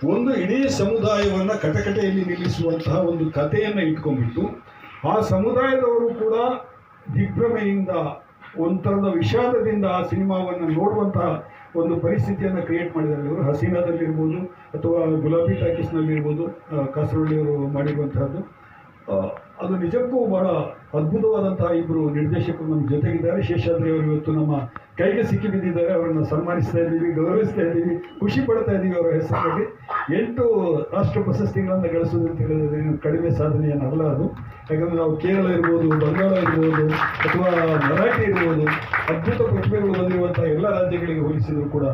ಒಂದು ಇಡೀ ಸಮುದಾಯವನ್ನು ಕಟಕಟೆಯಲ್ಲಿ ನಿಲ್ಲಿಸುವಂತಹ ಒಂದು ಕಥೆಯನ್ನು ಇಟ್ಕೊಂಡ್ಬಿಟ್ಟು ಆ ಸಮುದಾಯದವರು ಕೂಡ ದಿಗ್ಭ್ರಮೆಯಿಂದ ಒಂಥರದ ವಿಷಾದದಿಂದ ಆ ಸಿನಿಮಾವನ್ನು ನೋಡುವಂತಹ ಒಂದು ಪರಿಸ್ಥಿತಿಯನ್ನು ಕ್ರಿಯೇಟ್ ಮಾಡಿದ್ದಾರೆ. ಇವರು ಹಸೀನಾದಲ್ಲಿರ್ಬೋದು ಅಥವಾ ಗುಲಾಬಿ ಟಾಕೀಸ್ನಲ್ಲಿರ್ಬೋದು, ಕಾಸರವಳ್ಳಿಯವರು ಮಾಡಿರುವಂತಹದ್ದು. ಅದು ನಿಜಕ್ಕೂ ಬಹಳ ಅದ್ಭುತವಾದಂತಹ ಇಬ್ಬರು ನಿರ್ದೇಶಕರು ನಮ್ಮ ಜೊತೆಗಿದ್ದಾರೆ. ಶೇಷಾದ್ರಿ ಅವರು ಇವತ್ತು ನಮ್ಮ ಕೈಗೆ ಸಿಕ್ಕಿ ಬಿದ್ದಿದ್ದಾರೆ. ಅವರನ್ನು ಸನ್ಮಾನಿಸ್ತಾ ಇದ್ದೀವಿ, ಗೌರವಿಸ್ತಾ ಇದ್ದೀವಿ, ಖುಷಿ ಪಡ್ತಾ ಇದ್ದೀವಿ. ಅವರ ಹೆಸರಿನಲ್ಲಿ 8 ರಾಷ್ಟ್ರ ಪ್ರಶಸ್ತಿಗಳನ್ನು ಗಳಿಸೋದು ಅಂತ ಹೇಳಿದ್ರೆ ಕಡಿಮೆ ಸಾಧನೆಯನ್ನಲ್ಲ ಅದು. ಯಾಕಂದರೆ ನಾವು ಕೇರಳ ಇರ್ಬೋದು, ಬಂಗಾಳ ಇರ್ಬೋದು ಅಥವಾ ಮರಾಠಿ ಇರ್ಬೋದು, ಅದ್ಭುತ ಪ್ರತಿಭೆಗಳು ಬಂದಿರುವಂಥ ಎಲ್ಲ ರಾಜ್ಯಗಳಿಗೆ ಹೋಲಿಸಿದ್ರು ಕೂಡ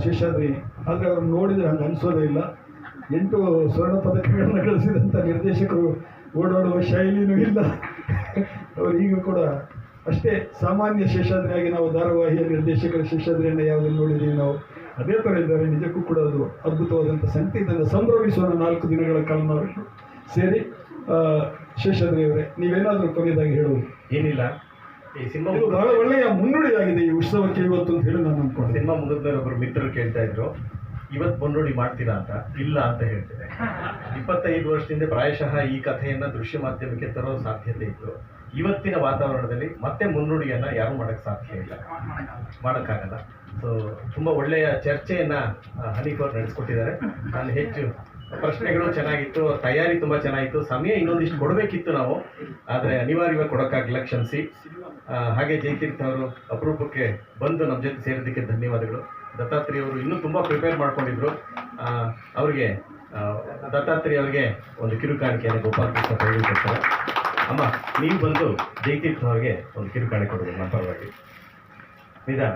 ಶೇಷಾದ್ರಿ. ಆದರೆ ಅವ್ರನ್ನ ನೋಡಿದರೆ ಹಂಗೆ ಅನಿಸೋದೇ ಇಲ್ಲ. 8 ಸ್ವರ್ಣ ಪದಕಗಳನ್ನು ಗಳಿಸಿದಂಥ ನಿರ್ದೇಶಕರು ಓಡಾಡುವ ಶೈಲಿನೂ ಇಲ್ಲ. ಅವರು ಈಗ ಕೂಡ ಅಷ್ಟೇ ಸಾಮಾನ್ಯ ಶೇಷಾದ್ರಿಯಾಗಿ ನಾವು ಧಾರಾವಾಹಿಯ ನಿರ್ದೇಶಕರ ಶೇಷಾದ್ರಿಯನ್ನು ಯಾವುದನ್ನು ನೋಡಿದ್ದೀವಿ ನಾವು, ಅದೇ ಥರ ಇದ್ದಾರೆ. ನಿಜಕ್ಕೂ ಕೂಡ ಅದು ಅದ್ಭುತವಾದಂಥ ಸಂಗತಿ. ಇದನ್ನು ಸಂಭ್ರಮಿಸೋಣ 4 ದಿನಗಳ ಕಾಲ ನಾವು ಸೇರಿ. ಶೇಷಾದ್ರಿ ಅವರೇ, ನೀವೇನಾದರೂ ಕೊನೆಯದಾಗಿ ಹೇಳೋದು? ಏನಿಲ್ಲ, ಈ ಸಿನಿಮಾ ಬಹಳ ಒಳ್ಳೆಯ ಮುನ್ನುಡಿಯಾಗಿದೆ ಈ ಉತ್ಸವಕ್ಕೆ ಇವತ್ತು ಅಂತ ಹೇಳಿ ನಾನು ಅನ್ಕೊಂಡು. ಸಿನಿಮಾ ಮುಗಿದ ಮೇಲೆ ಒಬ್ಬರು ಮಿತ್ರರು ಕೇಳ್ತಾ ಇದ್ರು, ಇವತ್ತು ಮುನ್ನುಡಿ ಮಾಡ್ತೀರಾ ಅಂತ. ಇಲ್ಲ ಅಂತ ಹೇಳ್ತೇನೆ. 25 ವರ್ಷದಿಂದ ಪ್ರಾಯಶಃ ಈ ಕಥೆಯನ್ನ ದೃಶ್ಯ ಮಾಧ್ಯಮಕ್ಕೆ ತರೋ ಸಾಧ್ಯತೆ ಇತ್ತು. ಇವತ್ತಿನ ವಾತಾವರಣದಲ್ಲಿ ಮತ್ತೆ ಮುನ್ನುಡಿಯನ್ನ ಯಾರು ಮಾಡಕ್ ಸಾಧ್ಯ ಇಲ್ಲ, ಮಾಡೋಕ್ಕಾಗಲ್ಲ. ಸೊ ತುಂಬಾ ಒಳ್ಳೆಯ ಚರ್ಚೆಯನ್ನ ಹನೀಫ್ ಅವರು ನಡೆಸ್ಕೊಟ್ಟಿದ್ದಾರೆ. ನಾನು ಹೆಚ್ಚು ಪ್ರಶ್ನೆಗಳು ಚೆನ್ನಾಗಿತ್ತು, ತಯಾರಿ ತುಂಬಾ ಚೆನ್ನಾಗಿತ್ತು. ಸಮಯ ಇನ್ನೊಂದಿಷ್ಟು ಕೊಡಬೇಕಿತ್ತು ನಾವು, ಆದರೆ ಅನಿವಾರ್ಯವಾಗಿ ಕೊಡೋಕ್ಕಾಗಿಲ್ಲ, ಕ್ಷಮಿಸಿ. ಹಾಗೆ ಜಯತೀರ್ಥ ಅವರು ಅಪರೂಪಕ್ಕೆ ಬಂದು ನಮ್ಮ ಜೊತೆ ಸೇರೋದಕ್ಕೆ ಧನ್ಯವಾದಗಳು. ದತ್ತಾತ್ರೇಯ ಅವರು ಇನ್ನೂ ತುಂಬ ಪ್ರಿಪೇರ್ ಮಾಡ್ಕೊಂಡಿದ್ರು. ಅವ್ರಿಗೆ ದತ್ತಾತ್ರೇಯ ಅವರಿಗೆ ಒಂದು ಕಿರುಕಾಣಿಕೆಯನ್ನು ಗೋಪಾಲ್ ಕೃಷ್ಣ ಕೊಡ್ತಾರೆ. ಅಮ್ಮ, ನೀವು ಬಂದು ಜಯತೀರ್ಥ ಅವರಿಗೆ ಒಂದು ಕಿರುಕಾಣಿಕೆ ಕೊಡಬೇಕು ನಮ್ಮ ಪರವಾಗಿ. ನಿಧಾನ.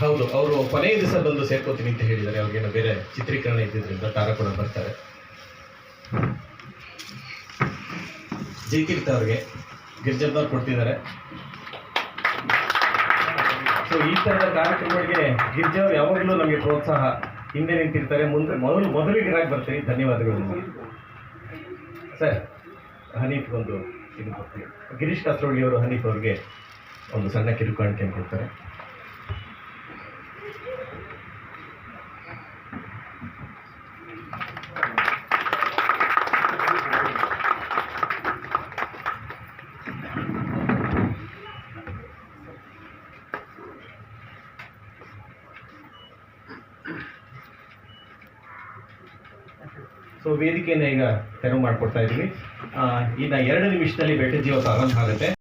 ಹೌದು, ಅವರು ಕೊನೆಯ ದಿವಸ ಬಂದು ಸೇರ್ಕೋತೀನಿ ಅಂತ ಹೇಳಿದ್ದಾರೆ. ಅವ್ರಿಗೇನೋ ಬೇರೆ ಚಿತ್ರೀಕರಣ ಇದ್ದಿದ್ರಿಂದ ತಾರ ಕೂಡ ಬರ್ತಾರೆ. ಜಯತೀರ್ಥ ಅವ್ರಿಗೆ ಗಿರ್ಜಪ್ಪನವ್ರು ಕೊಡ್ತಿದ್ದಾರೆ. ಸೊ ಈ ಥರದ ಕಾರ್ಯಕ್ರಮಗಳಿಗೆ ಗಿರ್ಜವ್ರು ಯಾವಾಗಲೂ ನಮಗೆ ಪ್ರೋತ್ಸಾಹ, ಹಿಂದೆ ನಿಂತಿರ್ತಾರೆ. ಮೊದಲಿಗರಾಗಿ ಬರ್ತೀವಿ. ಧನ್ಯವಾದಗಳು ಸರ್. ಹನೀಫ್ ಒಂದು ಇದು ಕೊಡ್ತೀವಿ. ಗಿರೀಶ್ ಕಾಸರವಳ್ಳಿ ಅವರು ಹನೀಫ್ ಅವ್ರಿಗೆ ಒಂದು ಸಣ್ಣ ಕಿರುಕಾಣಿಕೆಯನ್ನು ಕೊಡ್ತಾರೆ. ಸೊ ವೇದಿಕೆಯನ್ನು ಈಗ ತೆರವು ಮಾಡಿಕೊಡ್ತಾ ಇದ್ದೀವಿ. ಇನ್ನು 2 ನಿಮಿಷದಲ್ಲಿ ಬೆಟ್ಟ ಜೀವ ಪ್ರಾರಂಭ ಆಗುತ್ತೆ.